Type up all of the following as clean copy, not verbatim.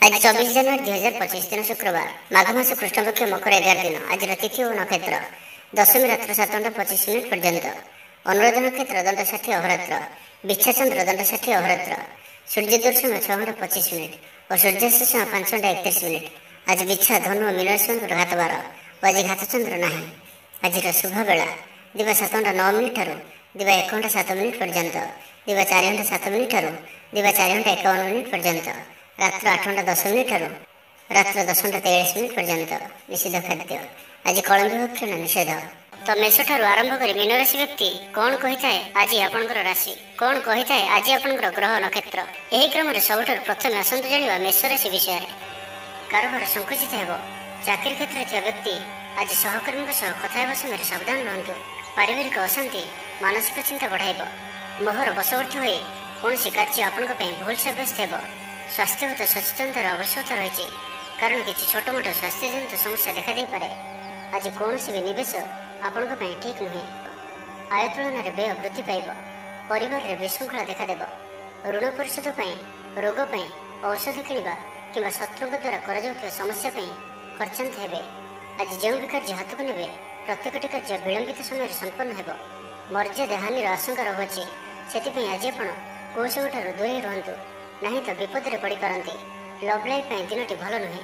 आज 24 जनवरी 2025 दिन शुक्रवार माघ मास कृष्णपक्ष मकर 11 दिन। आज तिथि और नक्षत्र दशमी रात्र 7:25 पर्यंत। अनुराध नक्षत्र दंड 60 अहोरात्र, बिच्छाचंद्र दंड 60 अहोरात्र, सूर्योदय समय 6:25 और सूर्यास्त समय 5:31। आज बिच्छा धनु और मीन राशि घात 12 और आज घातचंद्र नहीं। आज शुभ बेला दिवा 7:09 ठारू दिवा 1:07 पर्यंत, दिवा 4:07 ठारू दिवा 4:51 पर्यंत, रात्र 8:10 ठारू रात्र 10:43 पर्यंत। निषिद्ध खाद्य आज कलंबी भक्षण निषेध। तो मेष ठारू आरंभ कर मीन राशि व्यक्ति कौन कही थाए आज आपंकर राशि, कौन कही थाए आज आपंकर ग्रह नक्षत्र। यही क्रम सबुठ प्रथम आसतु जाना मेष राशि विषय। कारोबार संकुचित हो। चाकरी क्षेत्र में व्यक्ति आज सहकर्मी कथा समय सावधान रुहतु। पारिवारिक अशांति मानसिक चिंता बढ़ाइब। मोहर बशवर्ती हो कौन कार्य आपण भूल सब्यस्त हो। स्वास्थ्यगत सचेतनतार आवश्यकता रही कारण किसी छोट मोट स्वास्थ्यजनित समस्या देखा दे पारे। आज कौन भी निवेश आपण ठीक नुहे। आय तुलन में व्यय वृद्धि पाइब। परिवार में विशृंखला देखादेव। ऋण परिशोध रोग औषध किणवा कि शत्रु द्वारा कर समस्या खर्चांत हे। आज जो भी कार्य हाथ को ने प्रत्येकटी कार्य विलंबित समय संपन्न हो। मर्यादा हानि आशंका रहुछि से आज आप कौशल दूरे रुहतु नहीं तो विपद में पड़ पारती। लव लाइफ दिनटी भल नुहे।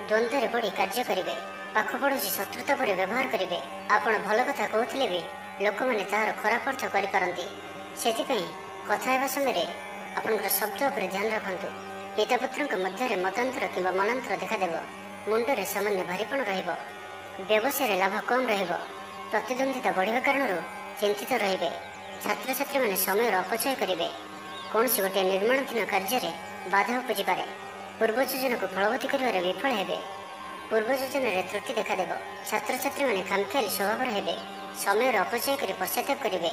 द्वंद्व पड़ कार्य करेंगे। पाख पड़ोसी शत्रुता पर व्यवहार करेंगे। आपड़ भल कथा कहते भी लोक मैंने तार खराब अर्थ करपारती। से कथा समय आपंकर शब्द पर ध्यान रखु। पितापुत्र मध्य मतांतर कि मनांतर देखादेव। मुंडे सामान्य भारीपण व्यवसाय लाभ कम प्रतिद्वंदिता बढ़िया कारण चिंतित रे। छात्र छात्री मैंने समय अपचय करेंगे। कौन सी गोटे निर्माणाधीन कार्य बाधा उपजी पारे। पूर्व योजना को फलवती कर विफल हे। पूर्व योजन त्रुटि देखादेव। छात्र छात्री मैंने खामखियाली स्वभाव हे। समय अपचय कर पश्चाताप करेंगे।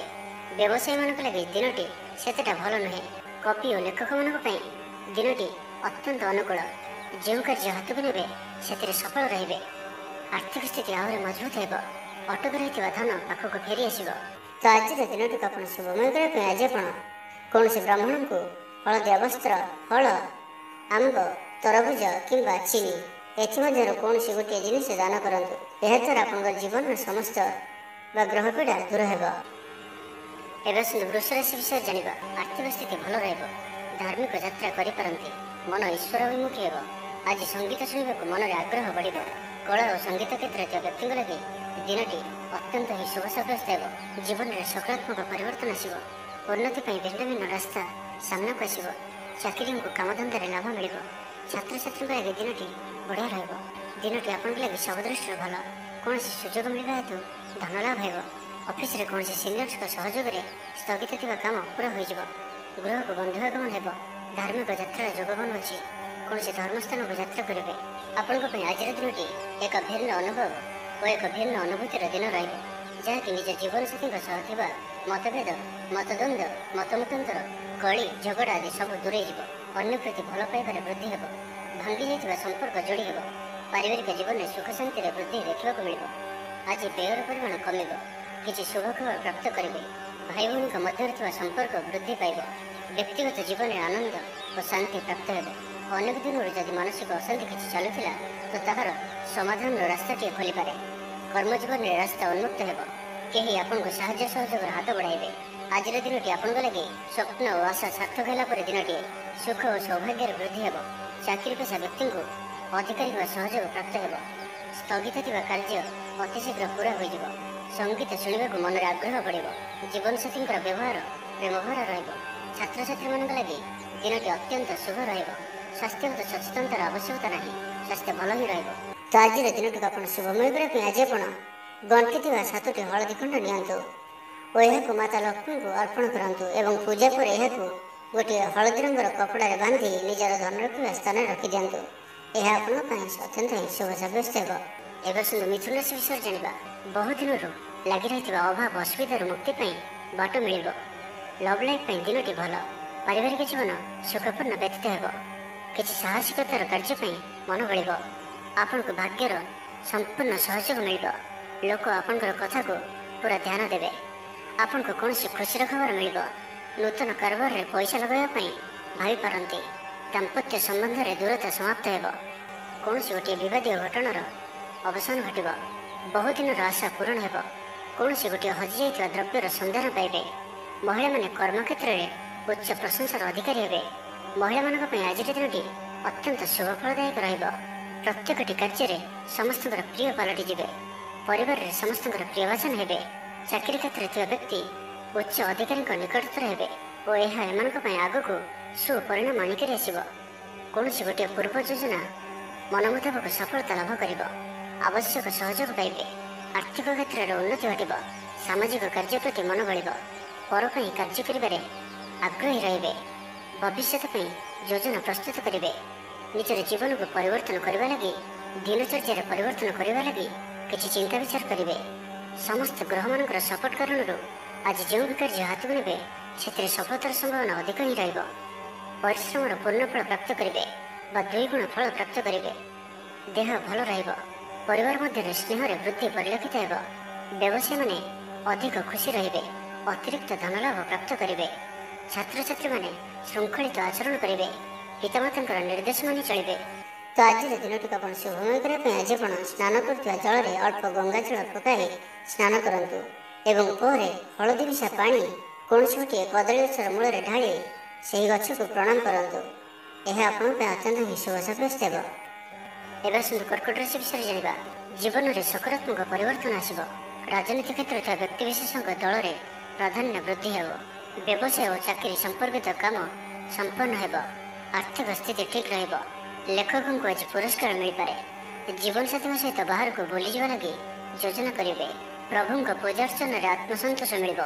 व्यवसायी मान लगे दिनटी सेटा भल नुहे। कवि और लेखक मान दिनटी अत्यंत अनुकूल। जो कार्य हाथ को ने से सफल रे। आर्थिक स्थिति आहरी मजबूत हो। अटक रही धन पाखक फेरी आस। तो आज दिनटी को आप शुभमय करने आज आप कौन से ब्राह्मण को हलदिया वस्त्र फल आंब तरबुज कि चीनी एमध्य कौन सी गोटे जिनिस दान करूँ। यह द्वारा आप जीवन समस्त ग्रह पीड़ा दूर हो। एवं वृष राशि विषय जाना। आर्थिक स्थिति भल रही। धार्मिक यात्रा करपारती। मन ईश्वर अभिमुखी हो। आज संगीत शुणा मन में आग्रह बढ़। कला और संगीत क्षेत्र व्यक्ति लगे दिनटी अत्यंत ही शुभ सब्यस्त हो। जीवन में सकारात्मक परिवर्तन आसो। उन्नति भिन्न भिन्न रास्ता सामना को आसो। चाकरी को कामधंदा लाभ मिल। छात्र छात्री लगे दिनटी बढ़िया रही। दिनटी आप लगे सब दृष्टि भल। कौन सुजोग मिलवा हेतु धन लाभ हो। ऑफिस रे कौन सीनियर्स सहयोग में स्थगित थी काम पूरा हो। गृह को बंधुआगमन हो। धार्मिक यात्रा जोग बनूँ। कौन धर्मस्थान को यात्रा करेंगे। आपण आज दिनटी एक भिन्न अनुभव और एक भिन्न अनुभूतिर दिन रही जहाँकि निज जीवन साथी मतभेद मतद्वंद मतमतांतर कली झगड़ा आदि सब दूरे अन्य प्रति भल पाइबार वृद्धि हो। भांगी जाइथिबा संपर्क जोड़ी हो। पारिवारिक जीवन में सुख शांति वृद्धि देखा मिल। आज व्ययर परिमाण कमिब। किसी शुभ खबर प्राप्त करेंगे। भाई भौणी मध्य संपर्क वृद्धि पाइब। व्यक्तिगत जीवन में आनंद और शांति प्राप्त हो। अनेक दिन जदि मानसिक अशांति किसी चलुला तो तार समाधान रास्ता टी खोली पारे। कर्मजीवन में रास्ता उन्मुक्त हो। कहीं आपन को साहाय्य सहयोग हाथ बढ़ाइबे। आज दिनटी आपण लगे स्वप्न और आशा सार्थक होगापर दिनटी सुख और सौभाग्य वृद्धि हो। चाकरी पेशा व्यक्ति को अधिकारी सहयोग प्राप्त हो। स्थगित थी कार्य अतिशीघ्र पूरा हो। संगीत शुणा मन में आग्रह बढ़। जीवन साथी व्यवहार प्रेम भरा रछात्री मान लगे दिनटी अत्यंत शुभ रही। स्वास्थ्यगत सचेतनतार आवश्यकता नहीं। स्वास्थ्य भल ही रही। तो आज दिनटी को आप शुभमय करने आज आप गंटी 7टी हलदी खंड नियंतु और यह माता लक्ष्मी को अर्पण करूँ एवं पूजा पर यह गोटे हलदी रंगर कपड़ा बांधि निजर धन रखा स्थान रखी दिंतु। यह अत्यंत ही शुभ सब्यस्त हो। एवं मिथुन राशि विषय जाना। बहुत दिन लगी रही अभाव असुविधार मुक्ति बाट मिल। लव लाइफ दिनटी भल। पारिवारिक जीवन सुखपूर्ण व्यतीत हो। किसी साहसिकतार कार्य मन बढ़। आपण को भाग्यर संपूर्ण सहयोग मिल। लोक आपंकर कथा को पूरा ध्यान देवे। आपण को कौन खुशी खबर मिल। नूतन कारोबार में पैसा लगाई भाई पारती। ଦାମ୍ପତ୍ୟ ସମ୍ବନ୍ଧରେ ଦୂରତା ସମାପ୍ତ ହେବ। କୌଣସି ଗୋଟିଏ ବିବାଦୀୟ ଘଟଣାର ଅବସାନ ଘଟିବ। ବହୁଦିନର ଆଶା ପୂରଣ ହେବ। କୌଣସି ଗୋଟିଏ ହଜିଯାଇଥିବା ଦ୍ରବ୍ୟର ସନ୍ଧାନ ପାଇବେ। ମହିଳାମାନେ କର୍ମକ୍ଷେତ୍ରରେ ଉଚ୍ଚ ପ୍ରଶଂସାର ଅଧିକାରୀ ହେବେ। ମହିଳାମାନଙ୍କ ପାଇଁ ଆଜିର ଦିନଟି ଅତ୍ୟନ୍ତ ଶୁଭଫଳଦାୟକ ରହିବ। ପ୍ରତ୍ୟେକଟି କାର୍ଯ୍ୟରେ ସମସ୍ତଙ୍କର ପ୍ରିୟ ପାଲଟିଯିବେ। ପରିବାରରେ ସମସ୍ତଙ୍କର ପ୍ରିୟଭାଜନ ହେବେ। ଚାକିରି କ୍ଷେତ୍ରରେ ଥିବା ବ୍ୟକ୍ତି ଉଚ୍ଚ ଅଧିକାରୀଙ୍କ ନିକଟତର ହେବେ ଓ ଏହା ଏମାନଙ୍କ ପାଇଁ ଆଗକୁ ସୁପରିଣାମ ଆଣିକରି ଆସିବ। କୌଣସି ଗୋଟିଏ ପୂର୍ବ ଯୋଜନା ମନ ମୁତାବକ ସଫଳତା ଲାଭ କରିବ। ଆବଶ୍ୟକ ସହଯୋଗ ପାଇବେ। ଆର୍ଥିକ କ୍ଷେତ୍ରରେ ଉନ୍ନତି ଘଟିବ। ସାମାଜିକ କାର୍ଯ୍ୟ ପ୍ରତି ମନ ବଳିବ। ପର ପାଇଁ କାର୍ଯ୍ୟ କରିବାରେ ଆଗ୍ରହୀ ରହିବେ। ଭବିଷ୍ୟତ ପାଇଁ ଯୋଜନା ପ୍ରସ୍ତୁତ କରିବେ। ନିଜର ଜୀବନକୁ ପରିବର୍ତ୍ତନ କରିବା ଲାଗି, ଦିନଚର୍ଯ୍ୟାରେ ପରିବର୍ତ୍ତନ କରିବା ଲାଗି କିଛି ଚିନ୍ତା ବିଚାର କରିବେ। ସମସ୍ତ ଗ୍ରହମାନଙ୍କର ସପୋର୍ଟ କାରଣରୁ ଆଜି ଯେଉଁ ବି କାର୍ଯ୍ୟ ହାତକୁ ନେବେ ସେଥିରେ ସଫଳତାର ସମ୍ଭାବନା ଅଧିକ ହିଁ ରହିବ। ପରିଶ୍ରମର ପୂର୍ଣ୍ଣ ଫଳ ପ୍ରାପ୍ତ କରିବେ ବା 2 ଗୁଣ ଫଳ ପ୍ରାପ୍ତ କରିବେ। ଦେହ ଭଲ ରହିବ। ପରିବାର ମଧ୍ୟରେ ସ୍ନେହରେ ବୃଦ୍ଧି ପରିଲକ୍ଷିତ ହେବ। ବ୍ୟବସାୟୀମାନେ ଅଧିକ ଖୁସି ରହିବେ। ଅତିରିକ୍ତ ଧନଲାଭ ପ୍ରାପ୍ତ କରିବେ। ଛାତ୍ରଛାତ୍ରୀମାନେ ଶୃଙ୍ଖଳିତ ଆଚରଣ କରିବେ। ପିତାମାତାଙ୍କର ନିର୍ଦ୍ଦେଶ ମାନି ଚଳିବେ। ତ ଆଜିର ଦିନଟିକୁ ଆପଣ ଶୁଭମୟ କରିବା ପାଇଁ ଆଜି ଆପଣ ସ୍ନାନ କରୁଥିବା ଜଳରେ ଅଳ୍ପ ଗଙ୍ଗାଜଳ ପକାଇ ସ୍ନାନ କରନ୍ତୁ ଏବଂ ପରେ ହଳଦୀ ମିଶା ପାଣି କୌଣସି ଗୋଟିଏ କଦଳୀ ଗଛର ମୂଳରେ ଢାଳି ସେହି ଗଛକୁ ପ୍ରଣାମ କରନ୍ତୁ। ଏହା ଆପଣଙ୍କ ପାଇଁ ଅତ୍ୟନ୍ତ ହିଁ ଶୁଭ ସାବ୍ୟସ୍ତ ହେବ। ଏବେ ଆସନ୍ତୁ କର୍କଟ ରାଶି ବିଷୟରେ ଜାଣିବା। ଜୀବନରେ ସକାରାତ୍ମକ ପରିବର୍ତ୍ତନ ଆସିବ। ରାଜନୀତି କ୍ଷେତ୍ରରେ ଥିବା ବ୍ୟକ୍ତିବିଶେଷଙ୍କ ଦଳରେ ପ୍ରାଧାନ୍ୟ ବୃଦ୍ଧି ହେବ। ବ୍ୟବସାୟ ଓ ଚାକିରି ସମ୍ପର୍କିତ କାମ ସମ୍ପନ୍ନ ହେବ। ଆର୍ଥିକ ସ୍ଥିତି ଠିକ୍ ରହିବ। ଲେଖକଙ୍କୁ ଆଜି ପୁରସ୍କାର ମିଳିପାରେ। ଜୀବନସାଥୀଙ୍କ ସହିତ ବାହାରକୁ ବୁଲିଯିବା ଲାଗି ଯୋଜନା କରିବେ। ପ୍ରଭୁଙ୍କ ପୂଜାର୍ଚ୍ଚନାରେ ଆତ୍ମସନ୍ତୋଷ ମିଳିବ।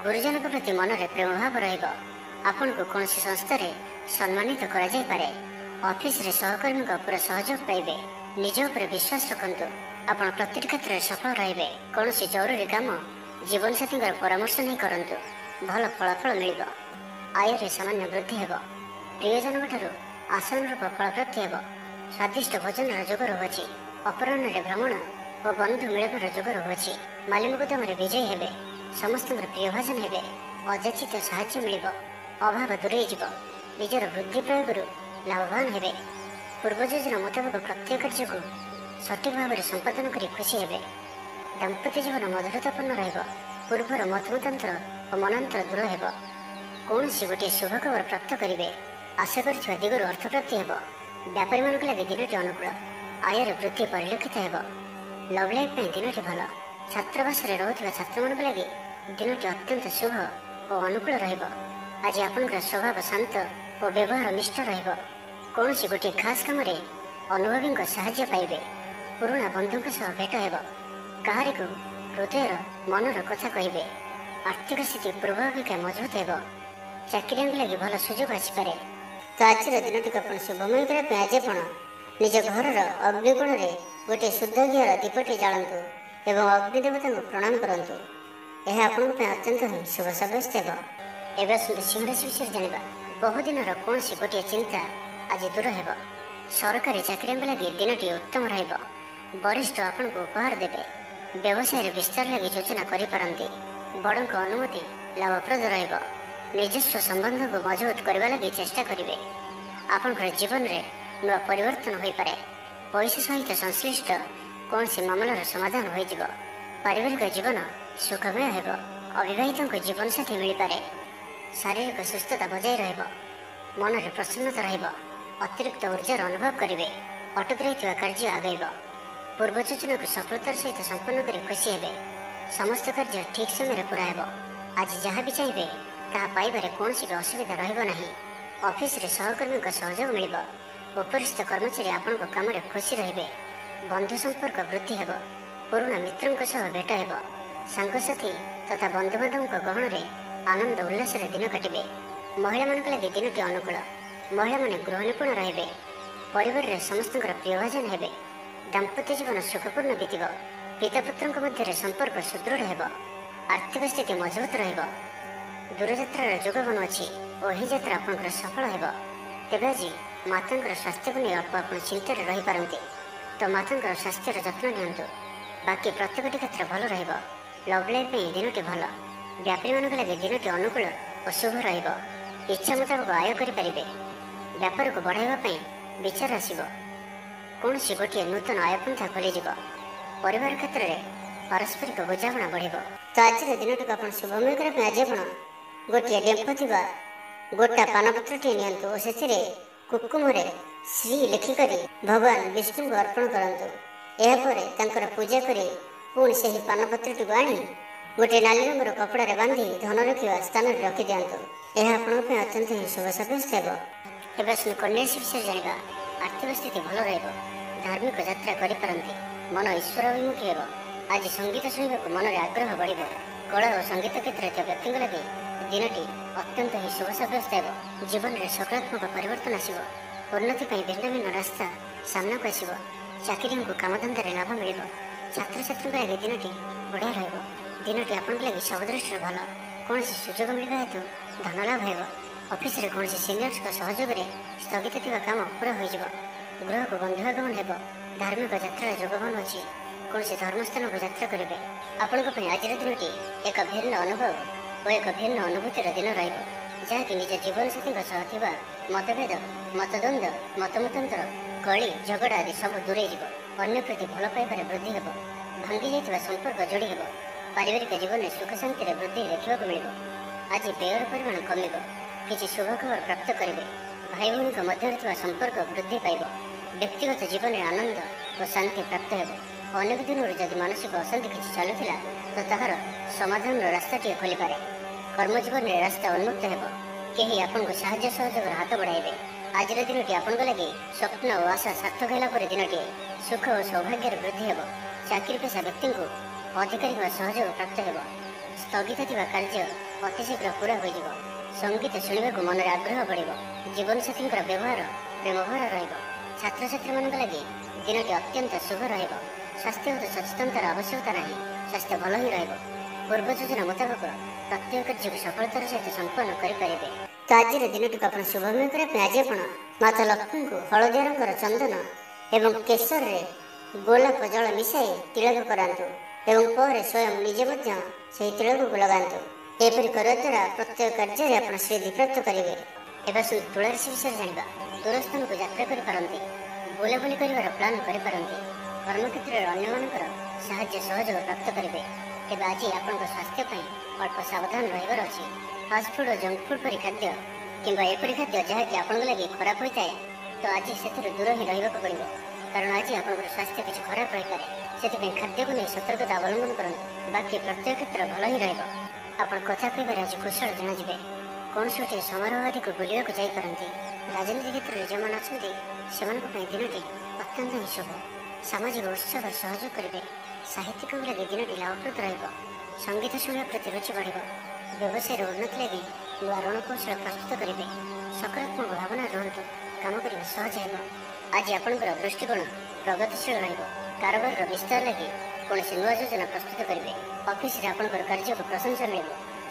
ଗୁରୁଜନଙ୍କ ପ୍ରତି ମନରେ ପ୍ରେମଭାବ ରହିବ। ଆପଣଙ୍କୁ କୌଣସି ସଂସ୍ଥାରେ ସମ୍ମାନିତ କରାଯାଇପାରେ। ଅଫିସରେ ସହକର୍ମୀଙ୍କ ପୁରା ସହଯୋଗ ପାଇବେ। ନିଜ ଉପରେ ବିଶ୍ୱାସ ରଖନ୍ତୁ। ଆପଣ ପ୍ରତିଟି କ୍ଷେତ୍ରରେ ସଫଳ ରହିବେ। କୌଣସି ଜରୁରୀ କାମ ଜୀବନସାଥୀଙ୍କର ପରାମର୍ଶ ନେଇ କରନ୍ତୁ। ଭଲ ଫଳାଫଳ ମିଳିବ। ଆୟରେ ସାମାନ୍ୟ ବୃଦ୍ଧି ହେବ। ପ୍ରିୟଜନଙ୍କଠାରୁ ଆଶାନୁରୂପ ଫଳପ୍ରାପ୍ତି ହେବ। ସ୍ୱାଦିଷ୍ଟ ଭୋଜନର ଯୋଗ ରହୁଅଛି। ଅପରାହ୍ନରେ ଭ୍ରମଣ ଓ ବନ୍ଧୁ ମିଳନର ଯୋଗ ରହୁଅଛି। ମାଲିମୁକଦ୍ଦମାରେ ବିଜୟୀ ହେବେ। ସମସ୍ତଙ୍କର ପ୍ରିୟଭାଜନ ହେବେ। ଅଯାଚିତ ସାହାଯ୍ୟ ମିଳିବ। ଅଭାବ ଦୂରେଇ ଯିବ। ନିଜର ବୁଦ୍ଧି ପ୍ରୟୋଗରୁ ଲାଭବାନ ହେବେ। ପୂର୍ବ ଯୋଜନା ମୁତାବକ ପ୍ରତ୍ୟେକ କାର୍ଯ୍ୟକୁ ସଠିକ୍ ଭାବରେ ସମ୍ପାଦନ କରି ଖୁସି ହେବେ। ଦାମ୍ପତ୍ୟ ଜୀବନ ମଧୁରତାପୂର୍ଣ୍ଣ ରହିବ। ପୂର୍ବର ମତମତାନ୍ତର ଓ ମନାନ୍ତର ଦୂର ହେବ। କୌଣସି ଗୋଟିଏ ଶୁଭ ଖବର ପ୍ରାପ୍ତ କରିବେ। ଆଶା କରିଥିବା ଦିଗରୁ ଅର୍ଥପ୍ରାପ୍ତି ହେବ। ବ୍ୟାପାରୀମାନଙ୍କ ଲାଗି ଦିନଟି ଅନୁକୂଳ। ଆୟରେ ବୃଦ୍ଧି ପରିଲକ୍ଷିତ ହେବ। ଲଭ୍ ଲାଇଫ୍ ପାଇଁ ଦିନଟି ଭଲ। ଛାତ୍ରାବାସରେ ରହୁଥିବା ଛାତ୍ରମାନଙ୍କ ଲାଗି ଦିନଟି ଅତ୍ୟନ୍ତ ଶୁଭ ଓ ଅନୁକୂଳ ରହିବ। ଆଜି ଆପଣଙ୍କର ସ୍ୱଭାବ ଶାନ୍ତ ଓ ବ୍ୟବହାର ନିଷ୍ଠ ରହିବ। କୌଣସି ଗୋଟିଏ ଖାସ୍ କାମରେ ଅନୁଭବୀଙ୍କ ସାହାଯ୍ୟ ପାଇବେ। ପୁରୁଣା ବନ୍ଧୁଙ୍କ ସହ ଭେଟ ହେବ। କାହାରିକୁ ହୃଦୟର ମନର କଥା କହିବେ। ଆର୍ଥିକ ସ୍ଥିତି ପୂର୍ବ ଅପେକ୍ଷା ମଜବୁତ ହେବ। ଚାକିରିଆଙ୍କ ଲାଗି ଭଲ ସୁଯୋଗ ଆସିପାରେ। ତ ଆଜିର ଦିନଟିକୁ ଆପଣ ଶୁଭମୟ କରିବା ପାଇଁ ଆଜି ଆପଣ ନିଜ ଘରର ଅଗ୍ନିକୋଣରେ ଗୋଟିଏ ଶୁଦ୍ଧ ଘିଅର ଦୀପଟି ଜାଳନ୍ତୁ ଏବଂ ଅଗ୍ନି ଦେବତାଙ୍କୁ ପ୍ରଣାମ କରନ୍ତୁ। ଏହା ଆପଣଙ୍କ ପାଇଁ ଅତ୍ୟନ୍ତ ହିଁ ଶୁଭ ସାବ୍ୟସ୍ତ ହେବ। ଏବେ ଆସନ୍ତୁ ସିଂହରାଶି ବିଷୟରେ ଜାଣିବା। ବହୁଦିନର କୌଣସି ଗୋଟିଏ ଚିନ୍ତା ଆଜି ଦୂର ହେବ। ସରକାରୀ ଚାକିରିଆଙ୍କ ଲାଗି ଦିନଟି ଉତ୍ତମ ରହିବ। ବରିଷ୍ଠ ଆପଣଙ୍କୁ ଉପହାର ଦେବେ। ବ୍ୟବସାୟରେ ବିସ୍ତାର ଲାଗି ଯୋଜନା କରିପାରନ୍ତି। ବଡ଼ଙ୍କ ଅନୁମତି ଲାଭପ୍ରଦ ରହିବ। ନିଜସ୍ୱ ସମ୍ବନ୍ଧକୁ ମଜବୁତ କରିବା ଲାଗି ଚେଷ୍ଟା କରିବେ। ଆପଣଙ୍କର ଜୀବନରେ ନୂଆ ପରିବର୍ତ୍ତନ ହୋଇପାରେ। ପଇସା ସହିତ ସଂଶ୍ଳିଷ୍ଟ କୌଣସି ମାମଲାର ସମାଧାନ ହୋଇଯିବ। ପାରିବାରିକ ଜୀବନ ସୁଖମୟ ହେବ। ଅବିବାହିତଙ୍କୁ ଜୀବନସାଥୀ ମିଳିପାରେ। ଶାରୀରିକ ସୁସ୍ଥତା ବଜାୟ ରହିବ। ମନରେ ପ୍ରସନ୍ନତା ରହିବ। ଅତିରିକ୍ତ ଉର୍ଜାର ଅନୁଭବ କରିବେ। ଅଟକି ରହିଥିବା କାର୍ଯ୍ୟ ଆଗେଇବ। ପୂର୍ବ ଯୋଜନାକୁ ସଫଳତାର ସହିତ ସମ୍ପନ୍ନ କରି ଖୁସି ହେବେ। ସମସ୍ତ କାର୍ଯ୍ୟ ଠିକ୍ ସମୟରେ ପୁରା ହେବ। ଆଜି ଯାହା ବି ଚାହିଁବେ ତାହା ପାଇବାରେ କୌଣସି ବି ଅସୁବିଧା ରହିବ ନାହିଁ। ଅଫିସରେ ସହକର୍ମୀଙ୍କ ସହଯୋଗ ମିଳିବ। ଉପରିସ୍ଥ କର୍ମଚାରୀ ଆପଣଙ୍କ କାମରେ ଖୁସି ରହିବେ। ବନ୍ଧୁ ସମ୍ପର୍କ ବୃଦ୍ଧି ହେବ। ପୁରୁଣା ମିତ୍ରଙ୍କ ସହ ଭେଟ ହେବ। ସାଙ୍ଗସାଥୀ ତଥା ବନ୍ଧୁବାନ୍ଧବଙ୍କ ଗହଣରେ ଆନନ୍ଦ ଉଲ୍ଲାସରେ ଦିନ କାଟିବେ। ମହିଳାମାନଙ୍କ ଲାଗି ଦିନଟି ଅନୁକୂଳ। ମହିଳାମାନେ ଗୃହ ନିପୁଣ ରହିବେ। ପରିବାରରେ ସମସ୍ତଙ୍କର ପ୍ରିୟଭାଜନ ହେବେ। ଦାମ୍ପତ୍ୟ ଜୀବନ ସୁଖପୂର୍ଣ୍ଣ ବିତିବ। ପିତାପୁତ୍ରଙ୍କ ମଧ୍ୟରେ ସମ୍ପର୍କ ସୁଦୃଢ଼ ହେବ। ଆର୍ଥିକ ସ୍ଥିତି ମଜବୁତ ରହିବ। ଦୂରଯାତ୍ରାର ଯୋଗ ବନୁଅଛି ଓ ଏହି ଯାତ୍ରା ଆପଣଙ୍କର ସଫଳ ହେବ। ତେବେ ଆଜି ମାତାଙ୍କର ସ୍ୱାସ୍ଥ୍ୟକୁ ନେଇ ଅଳ୍ପ ଆପଣ ଚିନ୍ତାରେ ରହିପାରନ୍ତି। ତ ମାତାଙ୍କର ସ୍ୱାସ୍ଥ୍ୟର ଯତ୍ନ ନିଅନ୍ତୁ। ବାକି ପ୍ରତ୍ୟେକଟି କ୍ଷେତ୍ର ଭଲ ରହିବ। ଲଭ୍ ଲାଇଫ୍ ପାଇଁ ଦିନଟି ଭଲ। ବ୍ୟାପାରୀମାନଙ୍କ ଲାଗି ଦିନଟି ଅନୁକୂଳ ଓ ଶୁଭ ରହିବ। ଇଚ୍ଛା ମୁତାବକ ଆୟ କରିପାରିବେ। व्यापार को बढ़ावा विचार आसब कौन गोटे नूतन आयपंथा खोलीज परिवार क्षेत्र में पारस्परिक बुझाणा बढ़। तो आज दिन टी आप शुभमय करने आज आप गोटे डेम्फ थी गोटा पानपत्रटे नियंतु और से कुकुम श्री लिखिक भगवान विष्णु को अर्पण करतु। यापर पूजा कर पुणी से पानपत्रटी को आनी गोटे नाली रंगर कपड़ा बांधि धन रखा स्थान रखी दिंतु। यह आपण अत्यंत ही शुभ सब्यस्त हो। कन्या विषय जाना आर्थिक स्थिति भल धार्मिक यात्रा करें मन ईश्वर अभिमुखी हो। आज संगीत शुणा मन में आग्रह बढ़ कला और संगीत क्षेत्र व्यक्ति लगे दिनटी अत्यंत ही शुभ सब्यस्त हो। जीवन में सकारात्मक परिवर्तन आसो उन्नति भिन्न भिन्न रास्ता सामना को आसो चाकरी को कामधंदा लाभ मिल छात्र छात्री लगे दिनटी बढ़िया दिनटी आपन लगे सब दृष्टि भल कौन सुजोग मिलवा हेतु धन लाभ हो। ऑफिस रे कौन सीनियर्स सहयोग में स्थगित थी काम पूरा हो गृह को बंधुआगमन हो। धार्मिक यात्रा जोगबन अच्छी कौन धर्मस्थान को यात्रा करेंगे। आपण आज दिनटी एक भिन्न अनुभव और एक भिन्न अनुभूतिर दिन रही निज जीवन साथी मतभेद मतद्वंद मतमतांतर कली झगड़ा आदि सब दूरे अन्य प्रति भल पाइबार वृद्धि हो। भांगी जाइथिबा संपर्क जोड़ी हो। पारिवारिक जीवन में सुख शांति वृद्धि देखा मिल। आज व्ययर परिमाण कमिब किसी शुभ खबर प्राप्त करेंगे। भाई भौणी मध्य संपर्क वृद्धि पाइब। व्यक्तिगत जीवन में आनंद और शांति प्राप्त हो। अनेक दिन जदि मानसिक अशांति किसी चलुला तो ताहार समाधान रास्ताटी खोली पारे। कर्मजीवन में रास्ता उन्मुक्त हो। कहीं आपन को साहाय्य सहयोग हाथ बढ़ाइबे। आज दिन आपण लगे स्वप्न और आशा सार्थक होगा दिनटी सुख और सौभाग्य वृद्धि हो। चाकरी पेशा व्यक्ति को अधिकारी सहयोग प्राप्त हो। स्थगित थी कार्य अतिशीघ्र पूरा हो। संगीत शुणा मन में आग्रह बढ़। जीवन साथी व्यवहार प्रेमभर रछात्र छात्री मान लगे दिनटी अत्यंत शुभ स्वास्थ्यगत सचेतनतार आवश्यकता ना स्वास्थ्य भल ही पूर्व योजना मुताबक प्रत्येक कार्य को सफलतार सहित संपन्न करेंगे। तो आज दिन टी आप शुभमय करने आज आप माता लक्ष्मी को हलदिया रंगर चंदन एवं केशर रे गोलाप जल मिसाई तिलक करातु एवं पर स्वयं निजे से तिलक को लगातु। एपरी करने द्वारा प्रत्येक कार्य आप सिद्धि प्राप्त करेंगे। एवं तुलासी विषय जाना दूरस्थान को यात्रा करते बुलाबुली कर प्लां करें कर्मक्षेत्र में अन्य साहाय्य सहयोग प्राप्त करेंगे। तेज आज आप स्वास्थ्य अल्प सावधान रही अच्छी फास्टफुड और जंक फुड परी खाद्य कि एपरी खाद्य जहाँकि आप लगे खराब होता है तो आज से दूर ही रहा पड़ो कारण आज आप स्वास्थ्य किसी खराब रही पाए से खाद्य को नहीं सतर्कता अवलंबन करूँ। बाकी प्रत्येक क्षेत्र भल ही आप कथा कह आज कुशल जनाजे कौन गोटे समारोह आदि को बुलाक जापारती। राजनीति क्षेत्र में जो मैंने अच्छा से दिनटी अत्यंत ही शुभ। सामाजिक उत्सव सहयोग करेंगे। साहित्यिक लगे दिनटी लाभप्रद रहा। संगीत शुणा प्रति रुचि बढ़। व्यवसाय उन्नति लगे नुआ रणकौशल प्रस्तुत करेंगे। सकारात्मक भावना रुहतु काम करने सहज हो। आज आपंकर दृष्टिकोण प्रगतिशील रबार विस्तार लगे कौन नुआ योजना प्रस्तुत करेंगे। ऑफिस रे आपंकर कार्य को प्रशंसा मिल।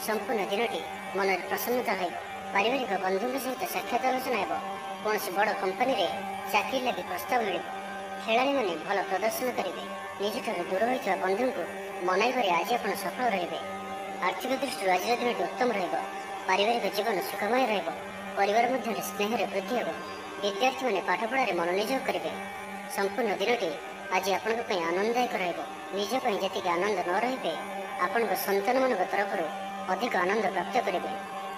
संपूर्ण दिनटी मन में प्रसन्नता हो। पारिवारिक बंधु सहित साक्षात आलोचना हो। कौन बड़ कंपनी रे चाकरी लगे प्रस्ताव मिल। खेलाड़ी मैंने भल प्रदर्शन करेंगे। निज दूर होता बंधु को मनईबार आज आप सफल रहे। आर्थिक दृष्टि आज दिन उत्तम पारिवारिक जीवन सुखमय परिवार मध्य स्नेह वृद्धि हो। विद्यार्थी मैंने पाठपढ़ा मनोनियोग करेंगे। संपूर्ण दिनटी आज आपण आनंददायक रज जी आनंद न रे आपण सन्तान मान तरफ अधिक आनंद प्राप्त करेंगे।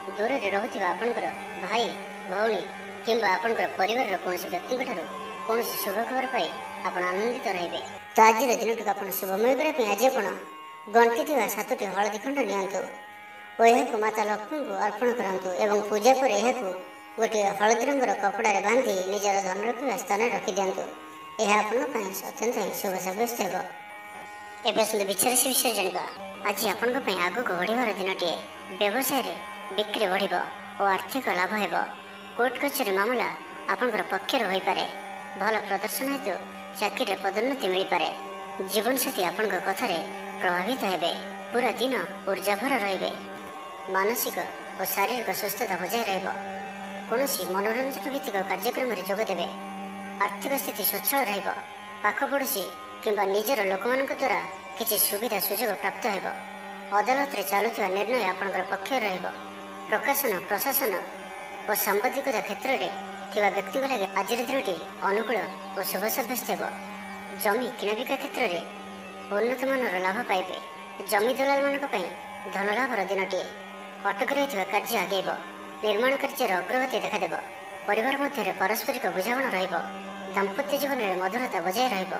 दूर में रोता आपंकर भाई भौणी कि आपंकर परिवार कौन व्यक्ति कौन शुभ खबर पाई आप आनंदित रहे। तो आज दिन टी आप शुभमय करने आज आप गंटी थी 7टी हलदी खंड नियंतु और यह माता लक्ष्मी को अर्पण करूँ एवं पूजा पर यह गोटे हलदी रंगर कपड़ा बांधि निजर धन रखा स्थान रखी दिंतु। यह आप अत्यंत शुभ सब्यस्त हो। एवं विचार से विषय जाना आज आपण आगक बढ़िबार दिनटीए। व्यवसाय बिक्री बढ़ और आर्थिक लाभ हो। कोर्ट कचेरी मामला आपंकर पक्षर हो पारे। भल प्रदर्शन हेतु चाकरी पदोन्नति मिल पारे। जीवन साथी आपण कथार प्रभावित हेबे। पूरा दिन ऊर्जाभर रे। मानसिक और शारीरिक सुस्थता बजाय रौन मनोरंजन भित्तिक कार्यक्रम में जोगदेवे। आर्थिक स्थिति स्वच्छल रखपड़ोशी कि निजर लोक मान द्वारा किसी सुविधा सुजोग प्राप्त हो। अदालत चलुवा निर्णय आपण पक्ष प्रकाशन प्रशासन और सांबादिकता क्षेत्र में ଥିବା ବ୍ୟକ୍ତିଙ୍କ ଲାଗି ଆଜିର ଦିନଟି ଅନୁକୂଳ ଓ ଶୁଭ ସାବ୍ୟସ୍ତ ହେବ। ଜମି କିଣାବିକା କ୍ଷେତ୍ରରେ ଉନ୍ନତମାନର ଲାଭ ପାଇବେ। ଜମି ଦଲାଲମାନଙ୍କ ପାଇଁ ଧନଲାଭର ଦିନଟିଏ। ଅଟକି ରହିଥିବା କାର୍ଯ୍ୟ ଆଗେଇବ। ନିର୍ମାଣ କାର୍ଯ୍ୟର ଅଗ୍ରଗତି ଦେଖାଦେବ। ପରିବାର ମଧ୍ୟରେ ପାରସ୍ପରିକ ବୁଝାମଣା ରହିବ। ଦାମ୍ପତ୍ୟ ଜୀବନରେ ମଧୁରତା ବଜାୟ ରହିବ।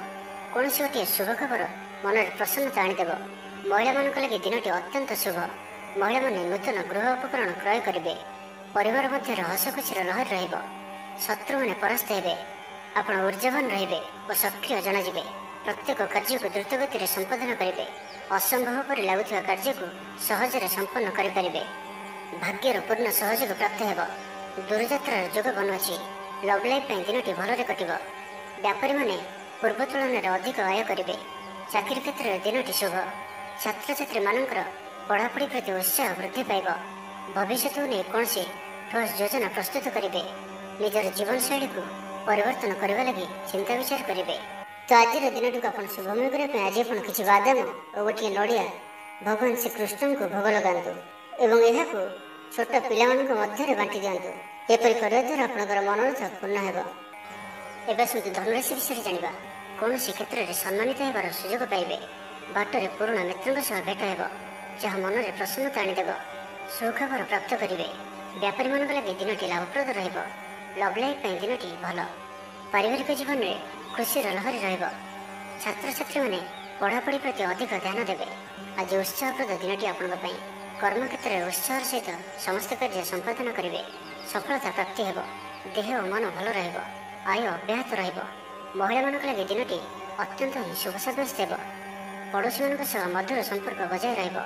କୌଣସି ଗୋଟିଏ ଶୁଭ ଖବର ମନରେ ପ୍ରସନ୍ନତା ଆଣିଦେବ। ମହିଳାମାନଙ୍କ ଲାଗି ଦିନଟି ଅତ୍ୟନ୍ତ ଶୁଭ। ମହିଳାମାନେ ନୂତନ ଗୃହ ଉପକରଣ କ୍ରୟ କରିବେ। ପରିବାର ମଧ୍ୟରେ ହସଖୁସିର ଲହରୀ ରହିବ। ଶତ୍ରୁମାନେ ପରାସ୍ତ ହେବେ। ଆପଣ ଉର୍ଜାବାନ ରହିବେ ଓ ସକ୍ରିୟ ଜଣାଯିବେ। ପ୍ରତ୍ୟେକ କାର୍ଯ୍ୟକୁ ଦ୍ରୁତଗତିରେ ସମ୍ପାଦନ କରିବେ। ଅସମ୍ଭବ ପରି ଲାଗୁଥିବା କାର୍ଯ୍ୟକୁ ସହଜରେ ସମ୍ପନ୍ନ କରିପାରିବେ। ଭାଗ୍ୟର ପୂର୍ଣ୍ଣ ସହଯୋଗ ପ୍ରାପ୍ତ ହେବ। ଦୂରଯାତ୍ରାର ଯୋଗ ବନୁଅଛି। ଲଭ୍ ଲାଇଫ୍ ପାଇଁ ଦିନଟି ଭଲରେ କଟିବ। ବ୍ୟାପାରୀମାନେ ପୂର୍ବ ତୁଳନାରେ ଅଧିକ ଆୟ କରିବେ। ଚାକିରି କ୍ଷେତ୍ରରେ ଦିନଟି ଶୁଭ। ଛାତ୍ରଛାତ୍ରୀମାନଙ୍କର ପଢ଼ାପଢ଼ି ପ୍ରତି ଉତ୍ସାହ ବୃଦ୍ଧି ପାଇବ। ଭବିଷ୍ୟତକୁ ନେଇ କୌଣସି ଠୋସ୍ ଯୋଜନା ପ୍ରସ୍ତୁତ କରିବେ। ନିଜର ଜୀବନଶୈଳୀକୁ ପରିବର୍ତ୍ତନ କରିବା ଲାଗି ଚିନ୍ତା ବିଚାର କରିବେ। ତ ଆଜିର ଦିନଟିକୁ ଆପଣ ଶୁଭମୟ କରିବା ପାଇଁ ଆଜି ଆପଣ କିଛି ବାଦାମ ଓ ଗୋଟିଏ ନଡ଼ିଆ ଭଗବାନ ଶ୍ରୀକୃଷ୍ଣଙ୍କୁ ଭୋଗ ଲଗାନ୍ତୁ ଏବଂ ଏହାକୁ ଛୋଟ ପିଲାମାନଙ୍କ ମଧ୍ୟରେ ବାଣ୍ଟି ଦିଅନ୍ତୁ। ଏପରି କରିବା ଦ୍ୱାରା ଆପଣଙ୍କର ମନୋରଥ ପୂର୍ଣ୍ଣ ହେବ। ଏବେ ଆସନ୍ତୁ ଧନୁରାଶି ବିଷୟରେ ଜାଣିବା। କୌଣସି କ୍ଷେତ୍ରରେ ସମ୍ମାନିତ ହେବାର ସୁଯୋଗ ପାଇବେ। ବାଟରେ ପୁରୁଣା ମିତ୍ରଙ୍କ ସହ ଭେଟ ହେବ, ଯାହା ମନରେ ପ୍ରସନ୍ନତା ଆଣିଦେବ। ସୁଖବର ପ୍ରାପ୍ତ କରିବେ। ବ୍ୟାପାରୀମାନଙ୍କ ଲାଗି ଦିନଟି ଲାଭପ୍ରଦ ରହିବ। ଲଭ୍ ଲାଇଫ୍ ପାଇଁ ଦିନଟି ଭଲ। ପାରିବାରିକ ଜୀବନରେ ଖୁସିର ଲହରୀ ରହିବ। ଛାତ୍ରଛାତ୍ରୀମାନେ ପଢ଼ାପଢ଼ି ପ୍ରତି ଅଧିକ ଧ୍ୟାନ ଦେବେ। ଆଜି ଉତ୍ସାହପ୍ରଦ ଦିନଟି ଆପଣଙ୍କ ପାଇଁ। କର୍ମକ୍ଷେତ୍ରରେ ଉତ୍ସାହର ସହିତ ସମସ୍ତ କାର୍ଯ୍ୟ ସମ୍ପାଦନ କରିବେ। ସଫଳତା ପ୍ରାପ୍ତି ହେବ। ଦେହ ଓ ମନ ଭଲ ରହିବ। ଆୟ ଅବ୍ୟାହତ ରହିବ। ମହିଳାମାନଙ୍କ ଲାଗି ଦିନଟି ଅତ୍ୟନ୍ତ ହିଁ ଶୁଭ ସାବ୍ୟସ୍ତ ହେବ। ପଡ଼ୋଶୀମାନଙ୍କ ସହ ମଧୁର ସମ୍ପର୍କ ବଜାୟ ରହିବ।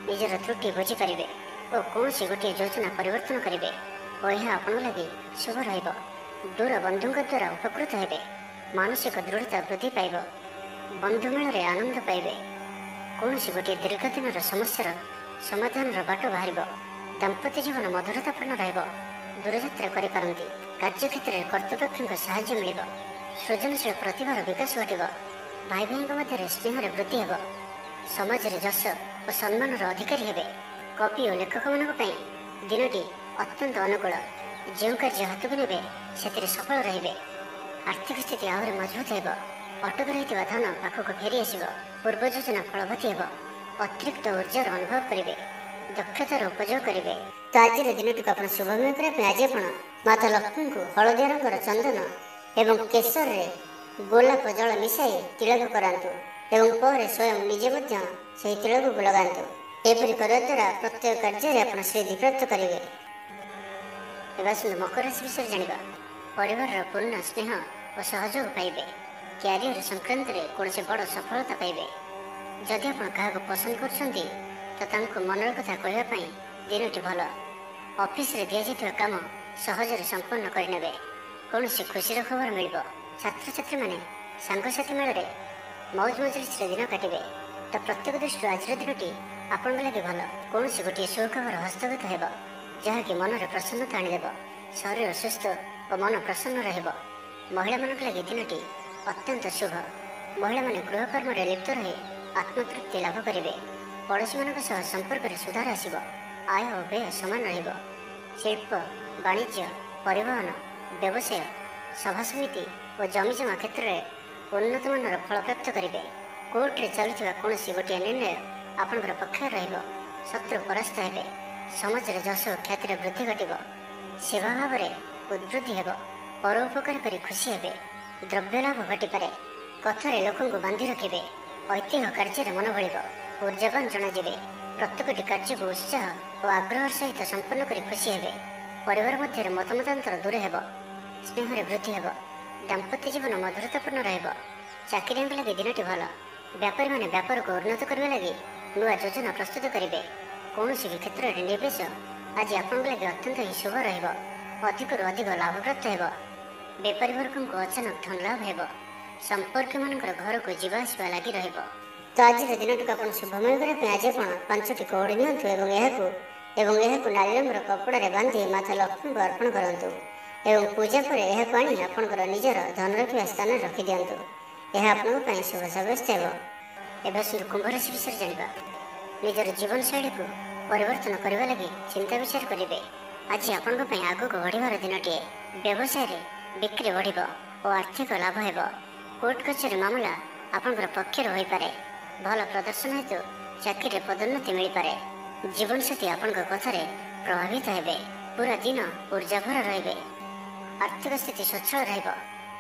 ନିଜର ତ୍ରୁଟି ବୁଝିପାରିବେ ଓ କୌଣସି ଗୋଟିଏ ଯୋଜନା ପରିବର୍ତ୍ତନ କରିବେ ଓ ଏହା ଆପଣଙ୍କ ଲାଗି ଶୁଭ ରହିବ। ଦୂର ବନ୍ଧୁଙ୍କ ଦ୍ୱାରା ଉପକୃତ ହେବେ। ମାନସିକ ଦୃଢ଼ତା ବୃଦ୍ଧି ପାଇବ। ବନ୍ଧୁମେଳରେ ଆନନ୍ଦ ପାଇବେ। କୌଣସି ଗୋଟିଏ ଦୀର୍ଘଦିନର ସମସ୍ୟାର ସମାଧାନର ବାଟ ବାହାରିବ। ଦାମ୍ପତ୍ୟ ଜୀବନ ମଧୁରତାପୂର୍ଣ୍ଣ ରହିବ। ଦୂରଯାତ୍ରା କରିପାରନ୍ତି। କାର୍ଯ୍ୟକ୍ଷେତ୍ରରେ କର୍ତ୍ତୃପକ୍ଷଙ୍କ ସାହାଯ୍ୟ ମିଳିବ। ସୃଜନଶୀଳ ପ୍ରତିଭାର ବିକାଶ ଘଟିବ। ଭାଇ ଭାଇଙ୍କ ମଧ୍ୟରେ ସ୍ନେହରେ ବୃଦ୍ଧି ହେବ। ସମାଜରେ ଯଶ ଓ ସମ୍ମାନର ଅଧିକାରୀ ହେବେ। କବି ଓ ଲେଖକମାନଙ୍କ ପାଇଁ ଦିନଟି ଅତ୍ୟନ୍ତ ଅନୁକୂଳ। ଯେଉଁ କାର୍ଯ୍ୟ ହାତକୁ ନେବେ ସେଥିରେ ସଫଳ ରହିବେ। ଆର୍ଥିକ ସ୍ଥିତି ଆହୁରି ମଜବୁତ ହେବ। ଅଟକି ରହିଥିବା ଧନ ପାଖକୁ ଫେରି ଆସିବ। ପୂର୍ବ ଯୋଜନା ଫଳବତୀ ହେବ। ଅତିରିକ୍ତ ଉର୍ଜାର ଅନୁଭବ କରିବେ। ଦକ୍ଷତାର ଉପଯୋଗ କରିବେ। ତ ଆଜିର ଦିନଟିକୁ ଆପଣ ଶୁଭମୟ କରିବା ପାଇଁ ଆଜି ଆପଣ ମାତା ଲକ୍ଷ୍ମୀଙ୍କୁ ହଳଦିଆ ରଙ୍ଗର ଚନ୍ଦନ ଏବଂ କେଶରରେ ଗୋଲାପ ଜଳ ମିଶାଇ ତିଳକ କରାନ୍ତୁ ଏବଂ ପରେ ସ୍ୱୟଂ ନିଜେ ମଧ୍ୟ ସେହି ତିଳକକୁ ଲଗାନ୍ତୁ। ଏପରି କରିବା ଦ୍ୱାରା ପ୍ରତ୍ୟେକ କାର୍ଯ୍ୟରେ ଆପଣ ସିଦ୍ଧି ପ୍ରାପ୍ତ କରିବେ। ଏବେ ଆସନ୍ତୁ ମକର ରାଶି ବିଷୟରେ ଜାଣିବା। ପରିବାରର ପୂର୍ଣ୍ଣ ସ୍ନେହ ଓ ସହଯୋଗ ପାଇବେ। କ୍ୟାରିୟର ସଂକ୍ରାନ୍ତରେ କୌଣସି ବଡ଼ ସଫଳତା ପାଇବେ। ଯଦି ଆପଣ କାହାକୁ ପସନ୍ଦ କରୁଛନ୍ତି ତ ତାଙ୍କୁ ମନର କଥା କହିବା ପାଇଁ ଦିନଟି ଭଲ। ଅଫିସରେ ଦିଆଯାଇଥିବା କାମ ସହଜରେ ସମ୍ପନ୍ନ କରିନେବେ। କୌଣସି ଖୁସିର ଖବର ମିଳିବ। ଛାତ୍ରଛାତ୍ରୀମାନେ ସାଙ୍ଗସାଥି ମେଳରେ ମୌଜ ମଜଲିସରେ ଦିନ କାଟିବେ। ତ ପ୍ରତ୍ୟେକ ଦୃଷ୍ଟିରୁ ଆଜିର ଦିନଟି ଆପଣଙ୍କ ଲାଗି ଭଲ। କୌଣସି ଗୋଟିଏ ସୁଖବର ହସ୍ତଗତ ହେବ, ଯାହାକି ମନରେ ପ୍ରସନ୍ନତା ଆଣିଦେବ। ଶରୀର ସୁସ୍ଥ ଓ ମନ ପ୍ରସନ୍ନ ରହିବ। ମହିଳାମାନଙ୍କ ଲାଗି ଦିନଟି ଅତ୍ୟନ୍ତ ଶୁଭ। ମହିଳାମାନେ ଗୃହକର୍ମରେ ଲିପ୍ତ ରହି ଆତ୍ମତୃପ୍ତି ଲାଭ କରିବେ। ପଡ଼ୋଶୀମାନଙ୍କ ସହ ସମ୍ପର୍କରେ ସୁଧାର ଆସିବ। ଆୟ ଓ ବ୍ୟୟ ସମାନ ରହିବ। ଶିଳ୍ପ, ବାଣିଜ୍ୟ, ପରିବହନ, ବ୍ୟବସାୟ, ସଭାସମିତି ଓ ଜମିଜମା କ୍ଷେତ୍ରରେ ଉନ୍ନତମାନର ଫଳ ପ୍ରାପ୍ତ କରିବେ। କୋର୍ଟରେ ଚାଲୁଥିବା କୌଣସି ଗୋଟିଏ ନିର୍ଣ୍ଣୟ ଆପଣଙ୍କର ପକ୍ଷରେ ରହିବ। ଶତ୍ରୁ ପରାସ୍ତ ହେବେ। ସମାଜରେ ଯଶ ଓ ଖ୍ୟାତିର ବୃଦ୍ଧି ଘଟିବ। ସେବା ଭାବରେ ଉଦ୍ବୃଦ୍ଧି ହେବ। ପର ଉପକାର କରି ଖୁସି ହେବେ। ଦ୍ରବ୍ୟ ଲାଭ ଘଟିପାରେ। କଥାରେ ଲୋକଙ୍କୁ ବାନ୍ଧି ରଖିବେ। ଐତିହ୍ୟ କାର୍ଯ୍ୟରେ ମନ ବଳିବ। ଉର୍ଜାବାନ ଜଣାଯିବେ। ପ୍ରତ୍ୟେକଟି କାର୍ଯ୍ୟକୁ ଉତ୍ସାହ ଓ ଆଗ୍ରହର ସହିତ ସମ୍ପନ୍ନ କରି ଖୁସି ହେବେ। ପରିବାର ମଧ୍ୟରେ ମତମତାନ୍ତର ଦୂର ହେବ। ସ୍ନେହରେ ବୃଦ୍ଧି ହେବ। ଦାମ୍ପତ୍ୟ ଜୀବନ ମଧୁରତାପୂର୍ଣ୍ଣ ରହିବ। ଚାକିରିଆଙ୍କ ଲାଗି ଦିନଟି ଭଲ। ବ୍ୟାପାରୀମାନେ ବ୍ୟାପାରକୁ ଉନ୍ନତ କରିବା ଲାଗି ନୂଆ ଯୋଜନା ପ୍ରସ୍ତୁତ କରିବେ। କୌଣସି ବି କ୍ଷେତ୍ରରେ ନିବେଶ ଆଜି ଆପଣଙ୍କ ଲାଗି ଅତ୍ୟନ୍ତ ହିଁ ଶୁଭ ରହିବ। ଅଧିକରୁ ଅଧିକ ଲାଭପ୍ରାପ୍ତ ହେବ। ବେପାରୀ ବର୍ଗଙ୍କୁ ଅଚାନକ ଧନ ଲାଭ ହେବ। ସମ୍ପର୍କୀୟମାନଙ୍କର ଘରକୁ ଯିବା ଆସିବା ଲାଗି ରହିବ। ତ ଆଜିର ଦିନଟିକୁ ଆପଣ ଶୁଭମୟ କରିବା ପାଇଁ ଆଜି ଆପଣ 5ଟି କଉଡ଼ି ନିଅନ୍ତୁ ଏବଂ ଏହାକୁ ନାଲି ରଙ୍ଗର କପଡ଼ାରେ ବାନ୍ଧି ମାତା ଲକ୍ଷ୍ମୀଙ୍କୁ ଅର୍ପଣ କରନ୍ତୁ ଏବଂ ପୂଜା ପରେ ଏହାକୁ ଆଣି ଆପଣଙ୍କର ନିଜର ଧନ ରଖିବା ସ୍ଥାନରେ ରଖିଦିଅନ୍ତୁ। ଏହା ଆପଣଙ୍କ ପାଇଁ ଶୁଭ ସାବ୍ୟସ୍ତ ହେବ। ଏବେ ଆସନ୍ତୁ କୁମ୍ଭ ରାଶି ବିଷୟରେ ଜାଣିବା। ନିଜର ଜୀବନଶୈଳୀକୁ ପରିବର୍ତ୍ତନ କରିବା ଲାଗି ଚିନ୍ତା ବିଚାର କରିବେ। ଆଜି ଆପଣଙ୍କ ପାଇଁ ଆଗକୁ ବଢ଼ିବାର ଦିନଟିଏ। ବ୍ୟବସାୟରେ ବିକ୍ରି ବଢ଼ିବ ଓ ଆର୍ଥିକ ଲାଭ ହେବ। କୋର୍ଟ କଚେରୀ ମାମଲା ଆପଣଙ୍କର ପକ୍ଷରେ ହୋଇପାରେ। ଭଲ ପ୍ରଦର୍ଶନ ହେତୁ ଚାକିରିରେ ପଦୋନ୍ନତି ମିଳିପାରେ। ଜୀବନସାଥୀ ଆପଣଙ୍କ କଥାରେ ପ୍ରଭାବିତ ହେବେ। ପୁରା ଦିନ ଉର୍ଜାଭରା ରହିବେ। ଆର୍ଥିକ ସ୍ଥିତି ସ୍ୱଚ୍ଛଳ ରହିବ।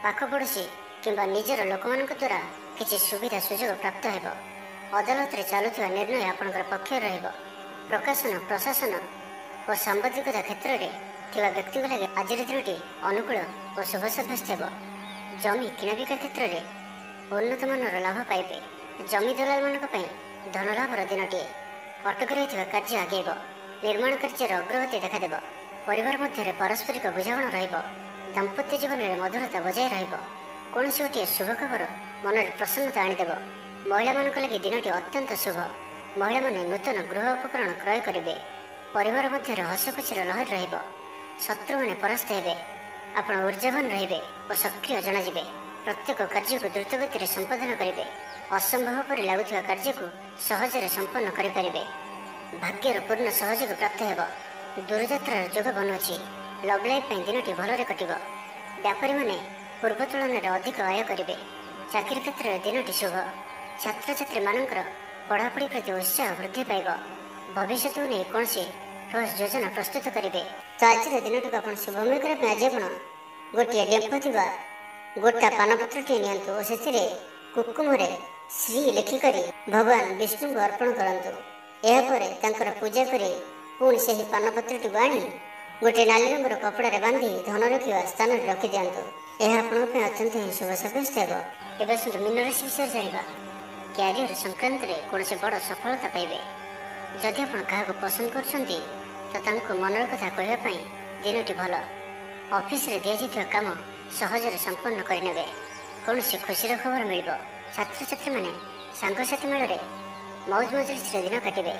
ପାଖ ପଡ଼ୋଶୀ କିମ୍ବା ନିଜର ଲୋକମାନଙ୍କ ଦ୍ୱାରା କିଛି ସୁବିଧା ସୁଯୋଗ ପ୍ରାପ୍ତ ହେବ। ଅଦାଲତରେ ଚାଲୁଥିବା ନିର୍ଣ୍ଣୟ ଆପଣଙ୍କର ପକ୍ଷରେ ରହିବ। ପ୍ରକାଶନ, ପ୍ରଶାସନ ଓ ସାମ୍ବାଦିକତା କ୍ଷେତ୍ରରେ ଥିବା ବ୍ୟକ୍ତିଙ୍କ ଲାଗି ଆଜିର ଦିନଟି ଅନୁକୂଳ ଓ ଶୁଭ ସାବ୍ୟସ୍ତ ହେବ। ଜମି କିଣାବିକା କ୍ଷେତ୍ରରେ ଉନ୍ନତମାନର ଲାଭ ପାଇବେ। ଜମି ଦଲାଲମାନଙ୍କ ପାଇଁ ଧନଲାଭର ଦିନଟିଏ। ଅଟକି ରହିଥିବା କାର୍ଯ୍ୟ ଆଗେଇବ। ନିର୍ମାଣ କାର୍ଯ୍ୟର ଅଗ୍ରଗତି ଦେଖାଦେବ। ପରିବାର ମଧ୍ୟରେ ପାରସ୍ପରିକ ବୁଝାମଣା ରହିବ। ଦାମ୍ପତ୍ୟ ଜୀବନରେ ମଧୁରତା ବଜାୟ ରହିବ। କୌଣସି ଗୋଟିଏ ଶୁଭ ଖବର ମନରେ ପ୍ରସନ୍ନତା ଆଣିଦେବ। ମହିଳାମାନଙ୍କ ଲାଗି ଦିନଟି ଅତ୍ୟନ୍ତ ଶୁଭ। ମହିଳାମାନେ ନୂତନ ଗୃହ ଉପକରଣ କ୍ରୟ କରିବେ। ପରିବାର ମଧ୍ୟରେ ହସଖୁସିର ଲହରୀ ରହିବ। ଶତ୍ରୁମାନେ ପରାସ୍ତ ହେବେ। ଆପଣ ଉର୍ଜାବାନ ରହିବେ ଓ ସକ୍ରିୟ ଜଣାଯିବେ। ପ୍ରତ୍ୟେକ କାର୍ଯ୍ୟକୁ ଦ୍ରୁତଗତିରେ ସମ୍ପାଦନ କରିବେ। ଅସମ୍ଭବ ପରି ଲାଗୁଥିବା କାର୍ଯ୍ୟକୁ ସହଜରେ ସମ୍ପନ୍ନ କରିପାରିବେ। ଭାଗ୍ୟର ପୂର୍ଣ୍ଣ ସହଯୋଗ ପ୍ରାପ୍ତ ହେବ। ଦୂରଯାତ୍ରାର ଯୋଗ ବନୁଅଛି। ଲଭ୍ ଲାଇଫ୍ ପାଇଁ ଦିନଟି ଭଲରେ କଟିବ। ବ୍ୟାପାରୀମାନେ ପୂର୍ବ ତୁଳନାରେ ଅଧିକ ଆୟ କରିବେ। ଚାକିରି କ୍ଷେତ୍ରରେ ଦିନଟି ଶୁଭ। ଛାତ୍ରଛାତ୍ରୀମାନଙ୍କର ପଢ଼ାପଢ଼ି ପ୍ରତି ଉତ୍ସାହ ବୃଦ୍ଧି ପାଇବ। ଭବିଷ୍ୟତକୁ ନେଇ କୌଣସି ଠୋସ୍ ଯୋଜନା ପ୍ରସ୍ତୁତ କରିବେ। ତ ଆଜିର ଦିନଟିକୁ ଆପଣ ଶୁଭମୟ କରିବା ପାଇଁ ଆଜି ଆପଣ ଗୋଟିଏ ଡେମ୍ଫ ଥିବା ଗୋଟା ପାନପତ୍ରଟିଏ ନିଅନ୍ତୁ ଓ ସେଥିରେ କୁକୁମରେ ଶ୍ରୀ ଲେଖିକରି ଭଗବାନ ବିଷ୍ଣୁଙ୍କୁ ଅର୍ପଣ କରନ୍ତୁ। ଏହାପରେ ତାଙ୍କର ପୂଜା କରି ପୁଣି ସେହି ପାନପତ୍ରଟିକୁ ଆଣି ଗୋଟିଏ ନାଲି ରଙ୍ଗର କପଡ଼ାରେ ବାନ୍ଧି ଧନ ରଖିବା ସ୍ଥାନରେ ରଖିଦିଅନ୍ତୁ। ଏହା ଆପଣଙ୍କ ପାଇଁ ଅତ୍ୟନ୍ତ ହିଁ ଶୁଭ ସାବ୍ୟସ୍ତ ହେବ। ଏବେ ଆସନ୍ତୁ ମୀନ ରାଶି ବିଷୟରେ ଜାଣିବା। କ୍ୟାରିୟର ସଂକ୍ରାନ୍ତରେ କୌଣସି ବଡ଼ ସଫଳତା ପାଇବେ। ଯଦି ଆପଣ କାହାକୁ ପସନ୍ଦ କରୁଛନ୍ତି ତ ତାଙ୍କୁ ମନର କଥା କହିବା ପାଇଁ ଦିନଟି ଭଲ। ଅଫିସରେ ଦିଆଯାଇଥିବା କାମ ସହଜରେ ସମ୍ପନ୍ନ କରିନେବେ। କୌଣସି ଖୁସିର ଖବର ମିଳିବ। ଛାତ୍ରଛାତ୍ରୀମାନେ ସାଙ୍ଗସାଥୀ ମେଳରେ ମୌଜ ମଜଲିସରେ ଦିନ କାଟିବେ।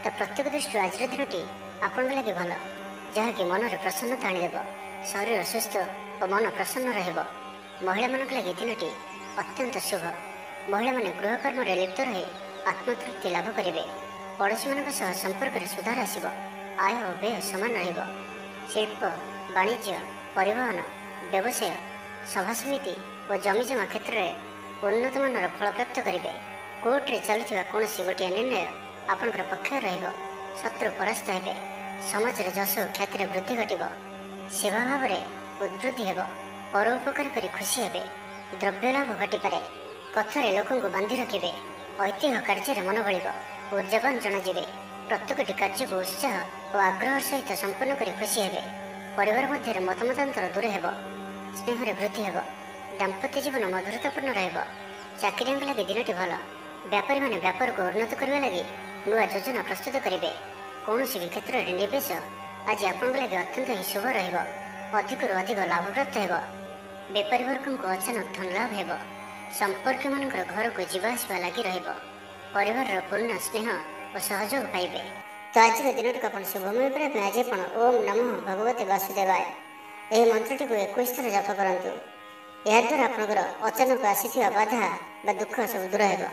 ତ ପ୍ରତ୍ୟେକ ଦୃଷ୍ଟିରୁ ଆଜିର ଦିନଟି ଆପଣଙ୍କ ଲାଗି ଭଲ, ଯାହାକି ମନରେ ପ୍ରସନ୍ନତା ଆଣିଦେବ। ଶରୀର ସୁସ୍ଥ ଓ ମନ ପ୍ରସନ୍ନ ରହିବ। ମହିଳାମାନଙ୍କ ଲାଗି ଦିନଟି ଅତ୍ୟନ୍ତ ଶୁଭ। ମହିଳାମାନେ ଗୃହକର୍ମରେ ଲିପ୍ତ ରହି ଆତ୍ମତୃପ୍ତି ଲାଭ କରିବେ। ପଡ଼ୋଶୀମାନଙ୍କ ସହ ସମ୍ପର୍କରେ ସୁଧାର ଆସିବ। ଆୟ ଓ ବ୍ୟୟ ସମାନ ରହିବ। ଶିଳ୍ପ, ବାଣିଜ୍ୟ, ପରିବହନ, ବ୍ୟବସାୟ, ସଭାସମିତି ଓ ଜମିଜମା କ୍ଷେତ୍ରରେ ଉନ୍ନତମାନର ଫଳପ୍ରାପ୍ତ କରିବେ। କୋର୍ଟରେ ଚାଲୁଥିବା କୌଣସି ଗୋଟିଏ ନିର୍ଣ୍ଣୟ ଆପଣଙ୍କର ପକ୍ଷରେ ରହିବ। ଶତ୍ରୁ ପରାସ୍ତ ହେବେ। ସମାଜରେ ଯଶ ଓ ଖ୍ୟାତିରେ ବୃଦ୍ଧି ଘଟିବ। ସେବା ଭାବରେ ଉଦ୍ବୃଦ୍ଧି ହେବ। ପର ଉପକାର କରି ଖୁସି ହେବେ। ଦ୍ରବ୍ୟ ଲାଭ ଘଟିପାରେ। କଥାରେ ଲୋକଙ୍କୁ ବାନ୍ଧି ରଖିବେ। ଐତିହ୍ୟ କାର୍ଯ୍ୟରେ ମନ ବଳିବ। ଉର୍ଜାବାନ ଜଣାଯିବେ। ପ୍ରତ୍ୟେକଟି କାର୍ଯ୍ୟକୁ ଉତ୍ସାହ ଓ ଆଗ୍ରହ ସହିତ ସମ୍ପନ୍ନ କରି ଖୁସି ହେବେ। ପରିବାର ମଧ୍ୟରେ ମତମତାନ୍ତର ଦୂର ହେବ। ସ୍ନେହରେ ବୃଦ୍ଧି ହେବ। ଦାମ୍ପତ୍ୟ ଜୀବନ ମଧୁରତାପୂର୍ଣ୍ଣ ରହିବ। ଚାକିରିଆଙ୍କ ଲାଗି ଦିନଟି ଭଲ। ବ୍ୟାପାରୀମାନେ ବ୍ୟାପାରକୁ ଉନ୍ନତ କରିବା ଲାଗି ନୂଆ ଯୋଜନା ପ୍ରସ୍ତୁତ କରିବେ। କୌଣସି ବି କ୍ଷେତ୍ରରେ ନିବେଶ ଆଜି ଆପଣଙ୍କ ଲାଗି ଅତ୍ୟନ୍ତ ହିଁ ଶୁଭ ରହିବ। ଅଧିକରୁ ଅଧିକ ଲାଭପ୍ରାପ୍ତ ହେବ। ବେପାରୀ ବର୍ଗଙ୍କୁ ଅଚାନକ ଧନ ଲାଭ ହେବ। ସମ୍ପର୍କୀୟମାନଙ୍କର ଘରକୁ ଯିବା ଆସିବା ଲାଗି ରହିବ। ପରିବାରର ପୂର୍ଣ୍ଣ ସ୍ନେହ ଓ ସହଯୋଗ ପାଇବେ। ତ ଆଜିର ଦିନଟିକୁ ଆପଣ ଶୁଭମୟ କରିବା ପାଇଁ ଆଜି ଆପଣ ଓମ୍ ନମଃ ଭଗବତେ ବାସୁଦେବାୟ ଏହି ମନ୍ତ୍ରଟିକୁ 21 ଥର ଜପ କରନ୍ତୁ। ଏହାଦ୍ୱାରା ଆପଣଙ୍କର ଅଚାନକ ଆସିଥିବା ବାଧା ବା ଦୁଃଖ ସବୁ ଦୂର ହେବ।